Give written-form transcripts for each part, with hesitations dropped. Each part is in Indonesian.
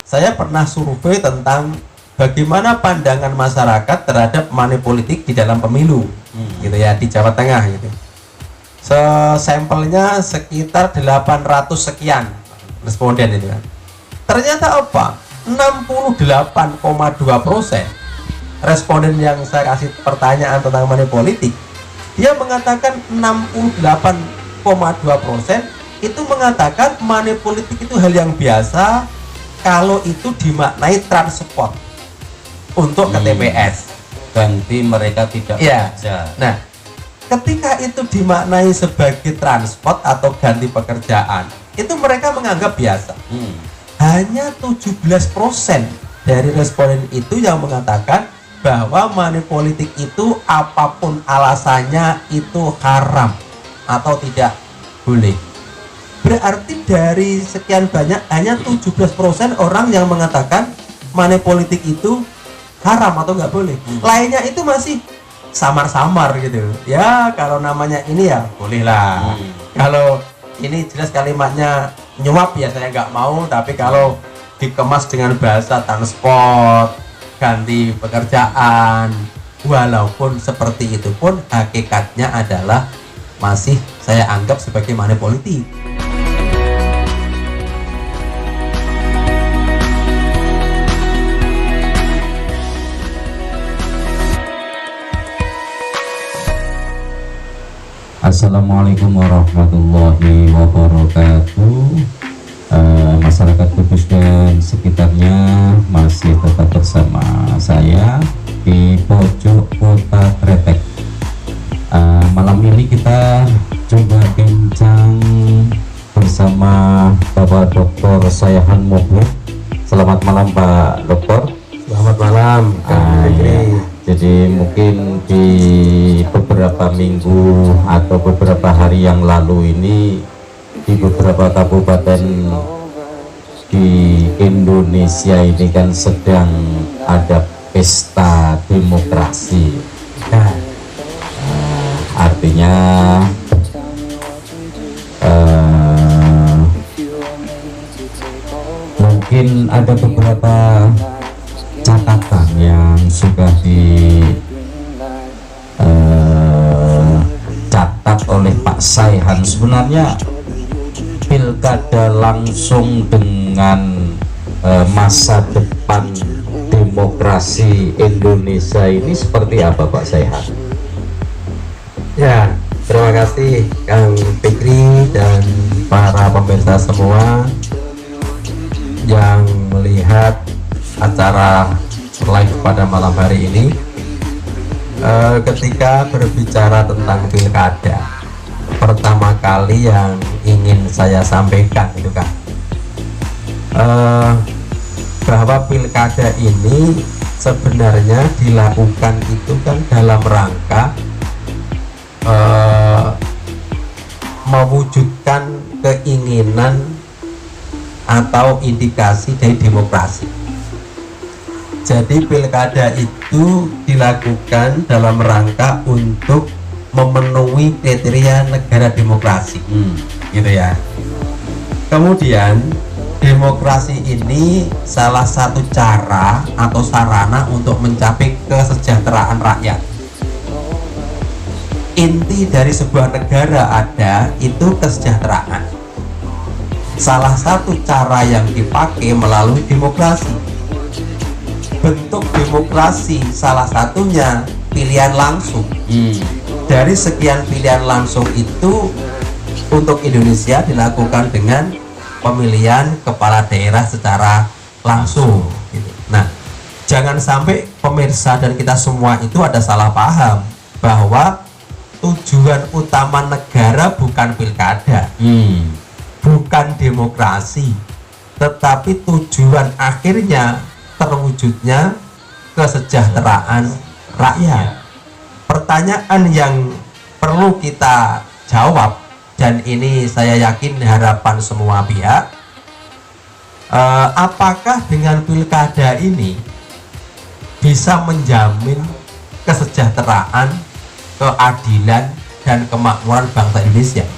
saya pernah survei tentang bagaimana pandangan masyarakat terhadap money politik di dalam pemilu, gitu ya, di Jawa Tengah gitu. Sampelnya sekitar 800 sekian responden itu kan. Ternyata apa? 68,2% responden yang saya kasih pertanyaan tentang money politik, dia mengatakan 68,2% itu mengatakan money politik itu hal yang biasa kalau itu dimaknai transport untuk ke TPS. Ganti mereka tidak bekerja. Nah, ketika itu dimaknai sebagai transport atau ganti pekerjaan, itu mereka menganggap biasa. Hanya 17% dari responden itu yang mengatakan bahwa money politik itu apapun alasannya itu haram atau tidak boleh. Berarti dari sekian banyak hanya 17% orang yang mengatakan money politik itu haram atau nggak boleh. Lainnya itu masih samar-samar gitu ya, kalau namanya ini ya boleh lah. Kalau ini jelas kalimatnya nyuap ya saya nggak mau, tapi kalau dikemas dengan bahasa transport, ganti pekerjaan, walaupun seperti itu pun hakikatnya adalah masih saya anggap sebagai money politik. Assalamualaikum warahmatullahi wabarakatuh. Masyarakat Kudus dan sekitarnya masih tetap bersama saya di pojok kota Kretek. Malam ini kita coba bincang bersama Bapak Dr. Sayahan Moblek. Selamat malam Pak Dokter. Selamat malam. Jadi mungkin di beberapa minggu atau beberapa hari yang lalu ini di beberapa kabupaten di Indonesia ini kan sedang ada pesta demokrasi. Artinya mungkin ada beberapa catatan yang sudah dicatat oleh Pak Sayahan. Sebenarnya pilkada langsung dengan masa depan demokrasi Indonesia ini seperti apa Pak Sayahan? Ya, terima kasih Kang Fikri dan para pemirsa semua yang melihat acara live pada malam hari ini. Ketika berbicara tentang pilkada, pertama kali yang ingin saya sampaikan itu kan bahwa pilkada ini sebenarnya dilakukan itu kan dalam rangka mewujudkan keinginan atau indikasi dari demokrasi. Jadi pilkada itu dilakukan dalam rangka untuk memenuhi kriteria negara demokrasi, gitu ya. Kemudian demokrasi ini salah satu cara atau sarana untuk mencapai kesejahteraan rakyat. Inti dari sebuah negara ada itu kesejahteraan. Salah satu cara yang dipakai melalui demokrasi. Bentuk demokrasi salah satunya pilihan langsung. Dari sekian pilihan langsung itu untuk Indonesia dilakukan dengan pemilihan kepala daerah secara langsung gitu. Nah, jangan sampai pemirsa dan kita semua itu ada salah paham bahwa tujuan utama negara bukan pilkada, bukan demokrasi, tetapi tujuan akhirnya terwujudnya kesejahteraan rakyat. Pertanyaan yang perlu kita jawab, dan ini saya yakin harapan semua pihak, apakah dengan pilkada ini bisa menjamin kesejahteraan, keadilan, dan kemakmuran bangsa Indonesia?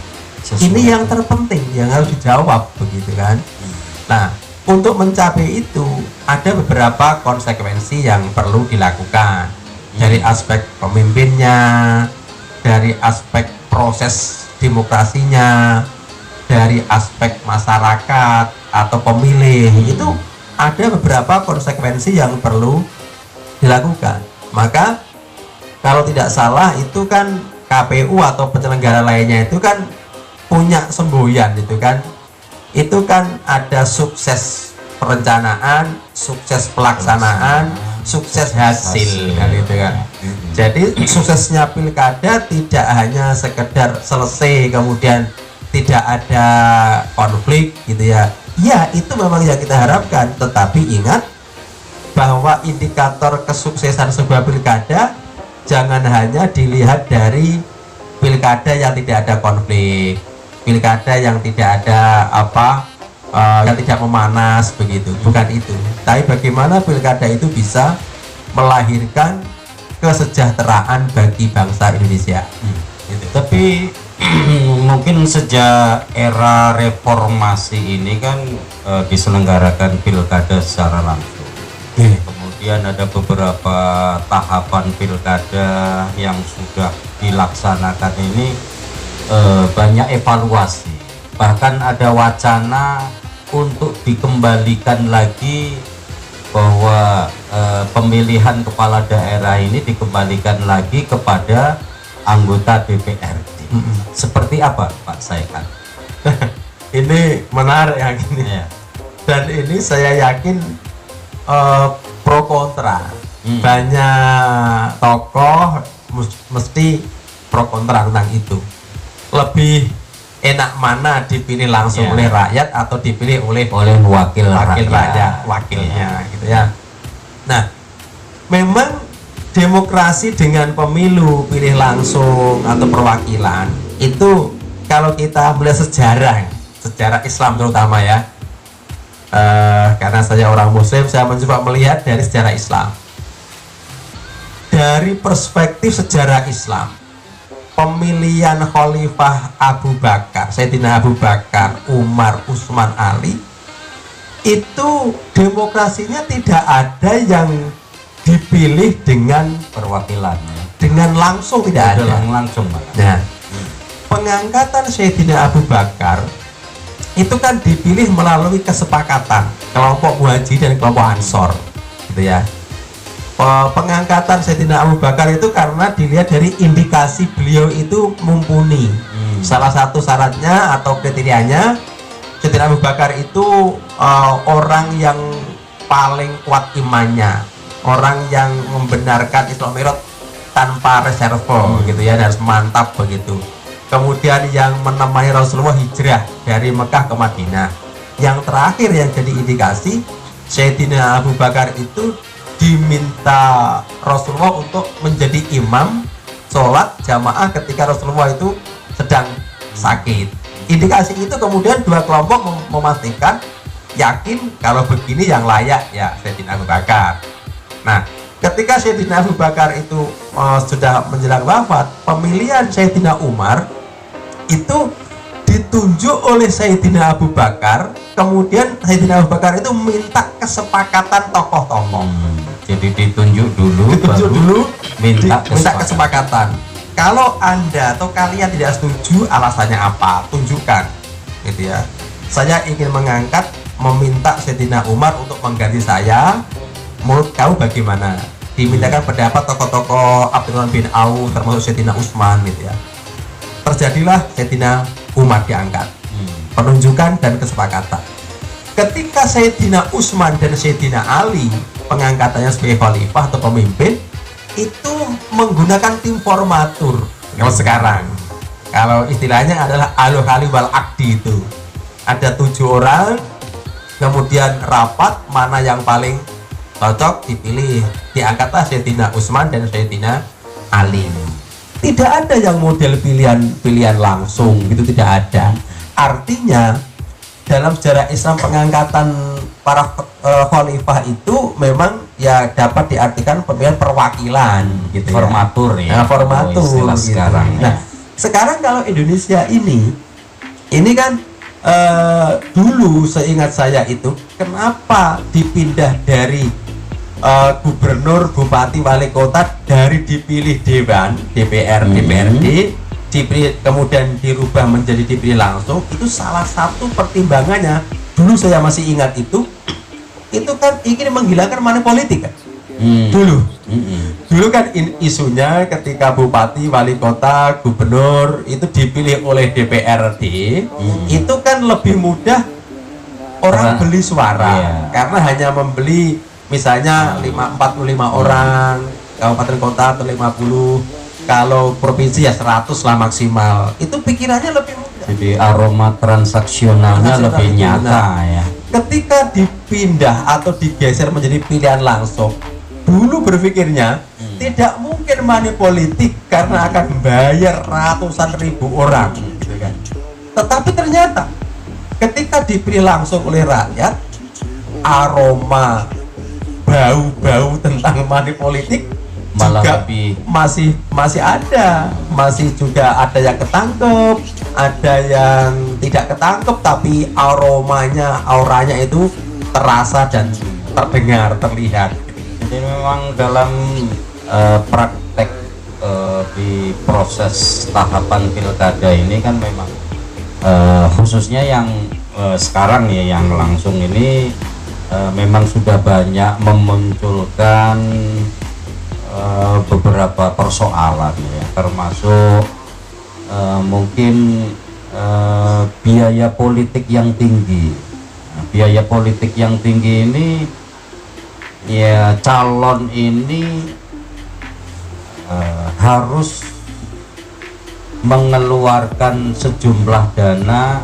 Ini yang terpenting yang harus dijawab, begitu kan? Nah, untuk mencapai itu ada beberapa konsekuensi yang perlu dilakukan dari aspek pemimpinnya, dari aspek proses demokrasinya, dari aspek masyarakat atau pemilih. Itu ada beberapa konsekuensi yang perlu dilakukan. Maka kalau tidak salah itu kan KPU atau penyelenggara lainnya itu kan punya semboyan itu kan ada sukses perencanaan, sukses pelaksanaan, sukses hasil kan itu kan. Jadi suksesnya pilkada tidak hanya sekedar selesai kemudian tidak ada konflik gitu ya. Ya, itu memang yang kita harapkan, tetapi ingat bahwa indikator kesuksesan sebuah pilkada jangan hanya dilihat dari pilkada yang tidak ada konflik, pilkada yang tidak ada yang tidak memanas begitu, bukan itu. Tapi bagaimana pilkada itu bisa melahirkan kesejahteraan bagi bangsa Indonesia. Gitu. Tapi mungkin sejak era reformasi ini kan diselenggarakan pilkada secara langsung. Kemudian ada beberapa tahapan pilkada yang sudah dilaksanakan ini banyak evaluasi, bahkan ada wacana untuk dikembalikan lagi bahwa pemilihan kepala daerah ini dikembalikan lagi kepada anggota DPRD. Seperti apa Pak Saihan? Ini menarik yang ini ya. Dan ini saya yakin pro kontra. Banyak tokoh mesti pro kontra tentang itu. Lebih enak mana dipilih langsung oleh rakyat atau dipilih oleh wakil rakyat, wakilnya gitu ya. Nah, memang demokrasi dengan pemilu pilih langsung atau perwakilan itu kalau kita melihat sejarah Islam terutama ya, karena saya orang Muslim, saya mencoba melihat dari sejarah Islam. Dari perspektif sejarah Islam, pemilihan Khalifah Abu Bakar, Sayyidina Abu Bakar, Umar, Utsman, Ali, itu demokrasinya tidak ada yang dipilih dengan perwakilan, dengan langsung, tidak ada langsung. Nah, pengangkatan Sayyidina Abu Bakar itu kan dipilih melalui kesepakatan kelompok Muhajirin dan kelompok Ansor, gitu ya. Pengangkatan Sayyidina Abu Bakar itu karena dilihat dari indikasi beliau itu mumpuni. Salah satu syaratnya atau kriterianya, Sayyidina Abu Bakar itu orang yang paling kuat imannya, orang yang membenarkan Isra Mi'raj tanpa reserve gitu ya, harus mantap begitu. Kemudian yang menemani Rasulullah hijrah dari Mekah ke Madinah. Yang terakhir yang jadi indikasi, Sayyidina Abu Bakar itu diminta Rasulullah untuk menjadi imam sholat jamaah ketika Rasulullah itu sedang sakit. Indikasi itu kemudian dua kelompok memastikan, yakin kalau begini yang layak ya Sayyidina Abu Bakar. Nah, ketika Sayyidina Abu Bakar itu sudah menjelang wafat, pemilihan Sayyidina Umar itu ditunjuk oleh Sayyidina Abu Bakar. Kemudian Sayyidina Abu Bakar itu minta kesepakatan tokoh-tokoh. Jadi ditunjuk dulu, minta kesepakatan. Kalau Anda atau kalian tidak setuju, alasannya apa? Tunjukkan, gitu ya. Saya ingin mengangkat, meminta Sayyidina Umar untuk mengganti saya. Menurut kamu bagaimana? Dimintakan pendapat tokoh-tokoh Abdurrahman bin Auf, termasuk Sayyidina Utsman, gitu ya. Terjadilah Sayyidina Umar diangkat. Penunjukan dan kesepakatan. Ketika Sayyidina Utsman dan Sayyidina Ali pengangkatannya sebagai khalifah atau pemimpin, itu menggunakan tim formatur. Kalau sekarang, kalau istilahnya adalah al-khali wal akdi, itu ada 7 orang, kemudian rapat mana yang paling cocok dipilih, diangkatlah Sayyidina Utsman dan Sayyidina Ali. Tidak ada yang model pilihan langsung, itu tidak ada. Artinya dalam sejarah Islam pengangkatan para khalifah itu memang ya dapat diartikan pemilihan perwakilan gitu, formatur ya. Nah, formatur gitu. sekarang. Nah, sekarang kalau Indonesia ini kan dulu seingat saya itu kenapa dipindah dari gubernur, bupati, wali kota dari dipilih dewan, DPR, DPRD, kemudian dirubah menjadi dipilih langsung, itu salah satu pertimbangannya. Dulu saya masih ingat itu kan ingin menghilangkan money politik kan. Dulu kan isunya ketika bupati, wali kota, gubernur itu dipilih oleh DPRD, itu kan lebih mudah orang beli suara, karena hanya membeli misalnya 45 orang, kabupaten kota atau 50, kalau provinsi ya 100 lah maksimal. Itu pikirannya lebih mudah. Jadi aroma transaksionalnya lebih nyata ya. Ketika dipindah atau digeser menjadi pilihan langsung, dulu berpikirnya tidak mungkin money politik karena akan membayar ratusan ribu orang, gitu kan. Tetapi ternyata ketika dipilih langsung oleh rakyat, aroma bau-bau tentang money politik malah juga lebih masih ada, masih juga ada yang ketangkep, ada yang tidak ketangkep, tapi auranya itu terasa dan terdengar, terlihat. Jadi memang dalam praktek di proses tahapan pilkada ini kan memang khususnya yang sekarang ya, yang langsung ini memang sudah banyak memunculkan beberapa persoalan ya, termasuk mungkin biaya politik yang tinggi. Nah, biaya politik yang tinggi ini ya, calon ini harus mengeluarkan sejumlah dana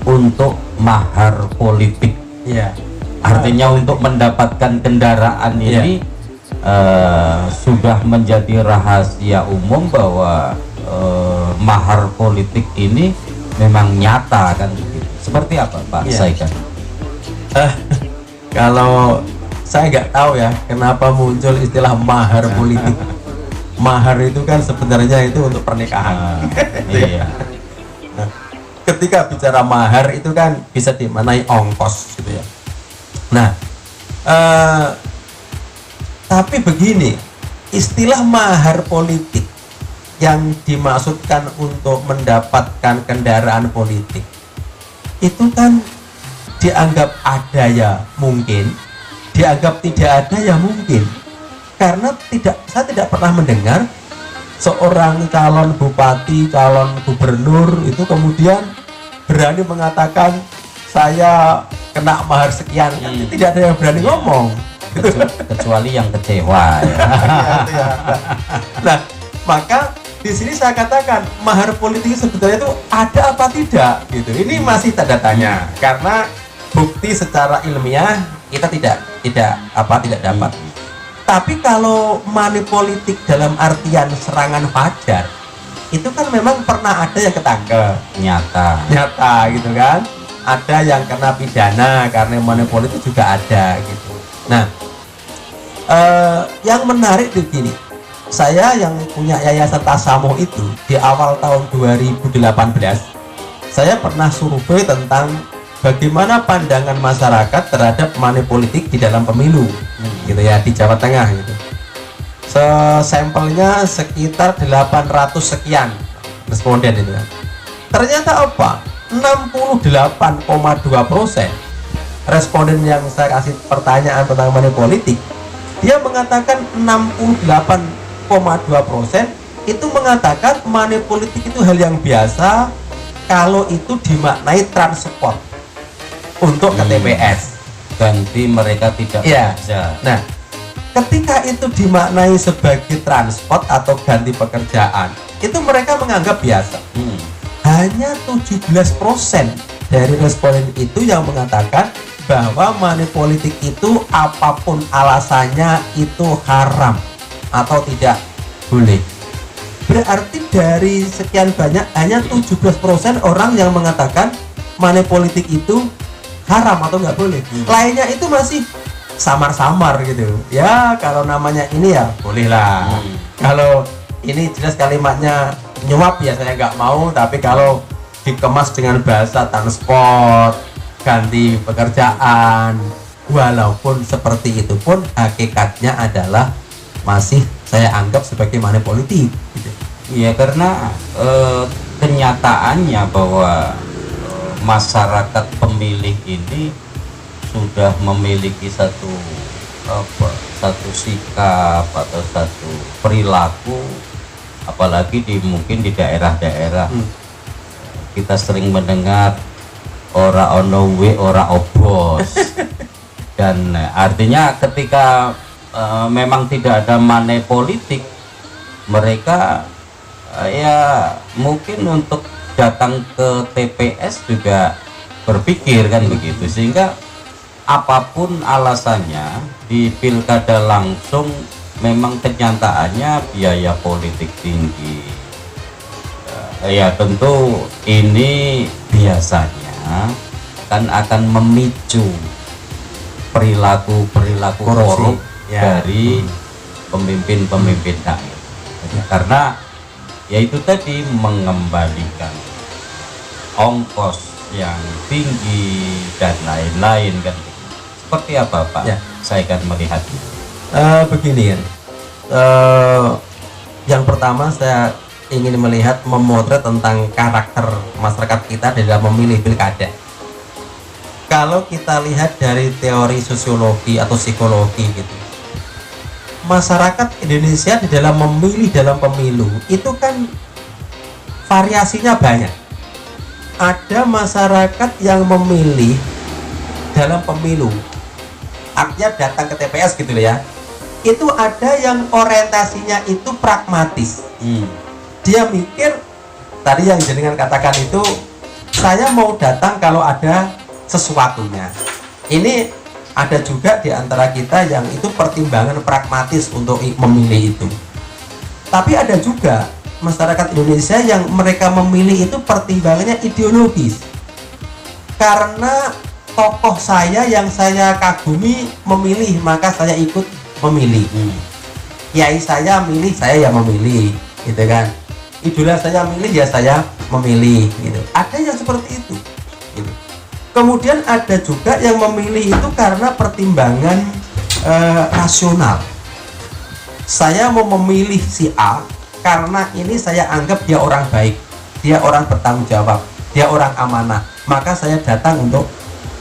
untuk mahar politik Ya, artinya untuk mendapatkan kendaraan ini sudah menjadi rahasia umum bahwa mahar politik ini memang nyata kan. Seperti apa Pak Saikan? Kalau saya nggak tahu ya kenapa muncul istilah mahar politik. Mahar itu kan sebenarnya itu untuk pernikahan. Iya. Nah, ketika bicara mahar itu kan bisa dimaknai ongkos gitu ya. Nah, tapi begini, istilah mahar politik yang dimaksudkan untuk mendapatkan kendaraan politik itu kan dianggap ada ya mungkin, dianggap tidak ada ya mungkin, karena saya tidak pernah mendengar seorang calon bupati, calon gubernur itu kemudian berani mengatakan saya kena mahar sekian. Tidak ada yang berani ngomong, kecuali yang kecewa ya. Nah, maka di sini saya katakan mahar politik sebetulnya itu ada apa tidak gitu. Ini masih tanda tanya karena bukti secara ilmiah kita tidak dapat. Tapi kalau money politik dalam artian serangan fajar itu kan memang pernah ada yang ketangkep, nyata gitu kan. Ada yang kena pidana karena money politik juga ada gitu. Nah, yang menarik di sini, saya yang punya Yayasan Tasamuh itu di awal tahun 2018 saya pernah survei tentang bagaimana pandangan masyarakat terhadap money politik di dalam pemilu gitu ya, di Jawa Tengah gitu. Sampelnya sekitar 800 sekian responden itu kan. Ternyata apa? 68,2% responden yang saya kasih pertanyaan tentang money politik, dia mengatakan 68,2% itu mengatakan money politik itu hal yang biasa kalau itu dimaknai transport untuk ke TPS. Ganti mereka tidak bekerja. Nah, ketika itu dimaknai sebagai transport atau ganti pekerjaan, itu mereka menganggap biasa. Hanya 17% dari responden itu yang mengatakan bahwa money politik itu apapun alasannya itu haram atau tidak boleh. Berarti dari sekian banyak hanya 17% orang yang mengatakan money politik itu haram atau nggak boleh. Lainnya itu masih samar-samar gitu ya. Kalau namanya ini ya bolehlah. Kalau ini jelas kalimatnya nyuap ya saya nggak mau, tapi kalau dikemas dengan bahasa transport, ganti pekerjaan, walaupun seperti itu pun hakikatnya adalah masih saya anggap sebagai money politik gitu. Iya, karena kenyataannya bahwa masyarakat pemilih ini sudah memiliki satu sikap atau satu perilaku, apalagi mungkin di daerah-daerah kita sering mendengar ora ono we ora obos dan artinya ketika memang tidak ada money politik, mereka ya mungkin untuk datang ke TPS juga berpikir kan begitu, sehingga apapun alasannya di pilkada langsung memang kenyataannya biaya politik tinggi. Ya tentu ini biasanya kan akan memicu perilaku korup dari pemimpin-pemimpin daerah. Karena yaitu tadi mengembalikan ongkos yang tinggi dan lain-lain kan. Seperti apa Pak? Ya. Saya akan melihat. Begini kan, yang pertama saya ingin melihat memotret tentang karakter masyarakat kita dalam memilih pilkada. Kalau kita lihat dari teori sosiologi atau psikologi gitu, masyarakat Indonesia di dalam memilih dalam pemilu itu kan variasinya banyak. Ada masyarakat yang memilih dalam pemilu, artinya datang ke TPS gitu loh ya. Itu ada yang orientasinya itu pragmatis. Dia mikir tadi yang jenengan katakan itu, saya mau datang kalau ada sesuatunya. Ini ada juga di antara kita yang itu pertimbangan pragmatis untuk memilih itu. Tapi ada juga masyarakat Indonesia yang mereka memilih itu pertimbangannya ideologis. Karena tokoh saya yang saya kagumi memilih, maka saya ikut memilih. Kiai saya milih, saya yang memilih, gitu kan. Idola saya milih, ya saya memilih, gitu. Ada yang seperti itu, gitu. Kemudian ada juga yang memilih itu karena pertimbangan rasional. Saya mau memilih si A karena ini saya anggap dia orang baik, dia orang bertanggung jawab, dia orang amanah, maka saya datang untuk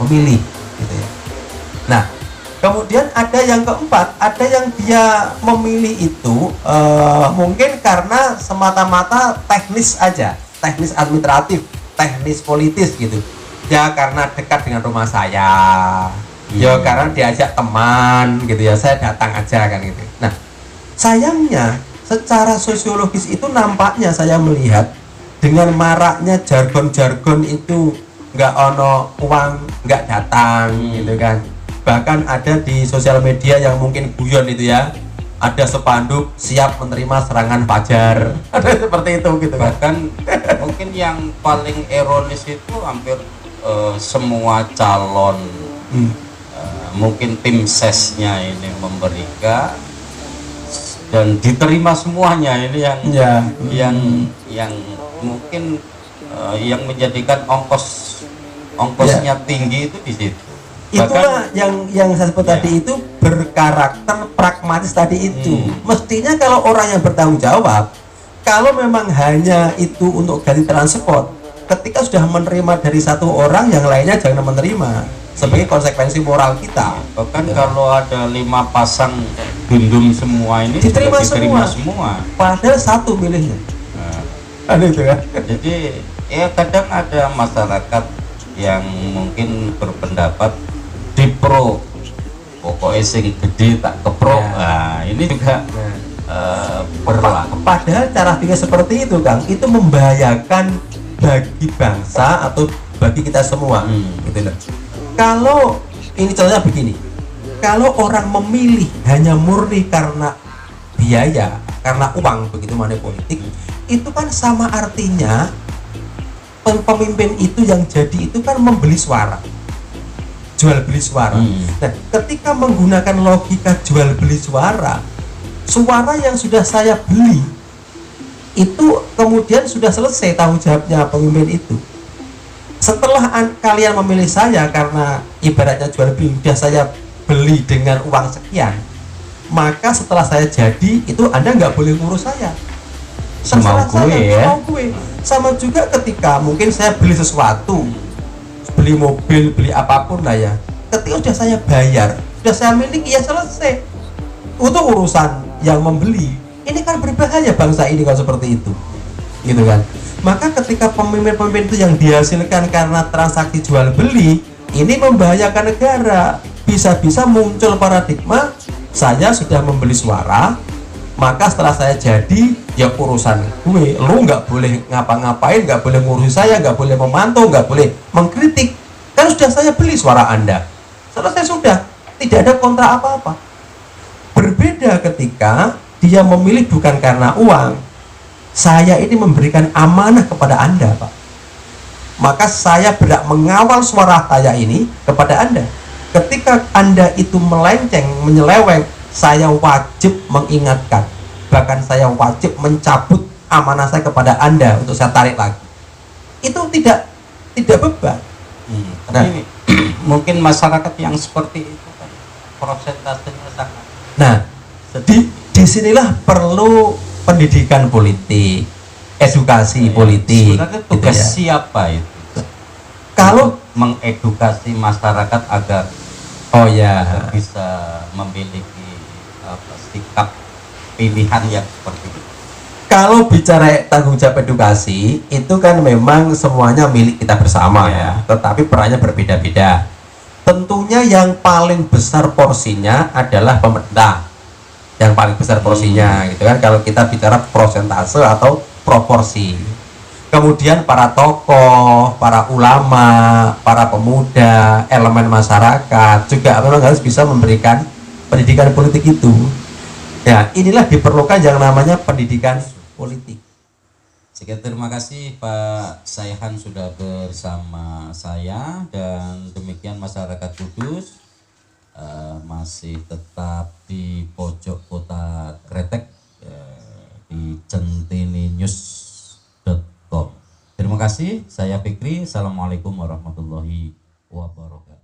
memilih, gitu ya. Nah, kemudian ada yang keempat, ada yang dia memilih itu mungkin karena semata-mata teknis aja, teknis administratif, teknis politis gitu. Ya karena dekat dengan rumah saya, ya karena diajak teman gitu ya, saya datang aja kan gitu. Nah, sayangnya secara sosiologis itu nampaknya saya melihat dengan maraknya jargon-jargon itu, nggak ono uang nggak datang gitu kan. Bahkan ada di sosial media yang mungkin guyon itu ya, ada spanduk siap menerima serangan fajar, ada seperti itu gitu kan. Bahkan mungkin yang paling ironis itu hampir semua calon mungkin tim sesnya ini memberikan dan diterima semuanya, ini yang mungkin yang menjadikan ongkosnya tinggi itu di situ. Itulah yang saya sebut tadi itu berkarakter pragmatis tadi itu. Mestinya kalau orang yang bertanggung jawab, kalau memang hanya itu untuk ganti transport, ketika sudah menerima dari satu orang, yang lainnya jangan menerima sebagai konsekuensi moral kita. Bahkan kalau ada 5 pasang gundum semua ini diterima semua. Padahal satu milihnya. Ada itu kan. Jadi ya kadang ada masyarakat yang mungkin berpendapat di pro, pokoknya sing gede tak kepro. Nah, ini juga berlaku. Padahal cara pikir seperti itu Kang, itu membahayakan bagi bangsa atau bagi kita semua, gitu loh. Kalau ini contohnya begini, kalau orang memilih hanya murni karena biaya, karena uang, begitu money politik, itu kan sama artinya pemimpin itu yang jadi itu kan membeli suara, jual beli suara. Nah, ketika menggunakan logika jual beli suara, suara yang sudah saya beli itu kemudian sudah selesai tanggung jawabnya pemimpin itu. Setelah kalian memilih saya karena ibaratnya jual beli udah saya beli dengan uang sekian, maka setelah saya jadi itu Anda nggak boleh ngurus saya. Semau gue ya. Semau gue. Sama juga ketika mungkin saya beli sesuatu, beli mobil, beli apapun lah ya. Ketika sudah saya bayar, sudah saya miliki, ya selesai. Untuk urusan yang membeli, ini kan berbahaya bangsa ini kalau seperti itu, gitu kan. Maka ketika pemimpin-pemimpin itu yang dihasilkan karena transaksi jual beli, ini membahayakan negara. Bisa-bisa muncul paradigma saya sudah membeli suara, maka setelah saya jadi ya urusan gue, lu nggak boleh ngapa-ngapain, nggak boleh ngurusi saya, nggak boleh memantau, nggak boleh mengkritik, kan sudah saya beli suara Anda, selesai sudah, tidak ada kontrak apa-apa. Berbeda ketika dia memilih bukan karena uang, saya ini memberikan amanah kepada Anda, Pak, maka saya berhak mengawal suara saya ini kepada Anda. Ketika Anda itu melenceng, menyeleweng, saya wajib mengingatkan, bahkan saya wajib mencabut amanah saya kepada Anda untuk saya tarik lagi. Itu tidak beban. Tapi ini, mungkin masyarakat yang seperti itu kan prosentasenya sangat. Nah, disinilah perlu pendidikan politik, edukasi politik. Sebenarnya tugas gitu ya. siapa itu? Kalau mengedukasi masyarakat agar bisa memiliki sikap pilihan yang seperti itu. Kalau bicara tanggung jawab edukasi, itu kan memang semuanya milik kita bersama ya, tetapi perannya berbeda-beda. Tentunya yang paling besar porsinya adalah pemerintah. Yang paling besar porsinya gitu kan, kalau kita bicara prosentase atau proporsi. Kemudian para tokoh, para ulama, para pemuda, elemen masyarakat juga memang harus bisa memberikan pendidikan politik itu. Ya, inilah diperlukan yang namanya pendidikan politik. Sekian, terima kasih Pak Saihan sudah bersama saya, dan demikian masyarakat Kudus masih tetap di pojok kota Kretek di centininews.com. Terima kasih, saya Fikri. Assalamualaikum warahmatullahi wabarakatuh.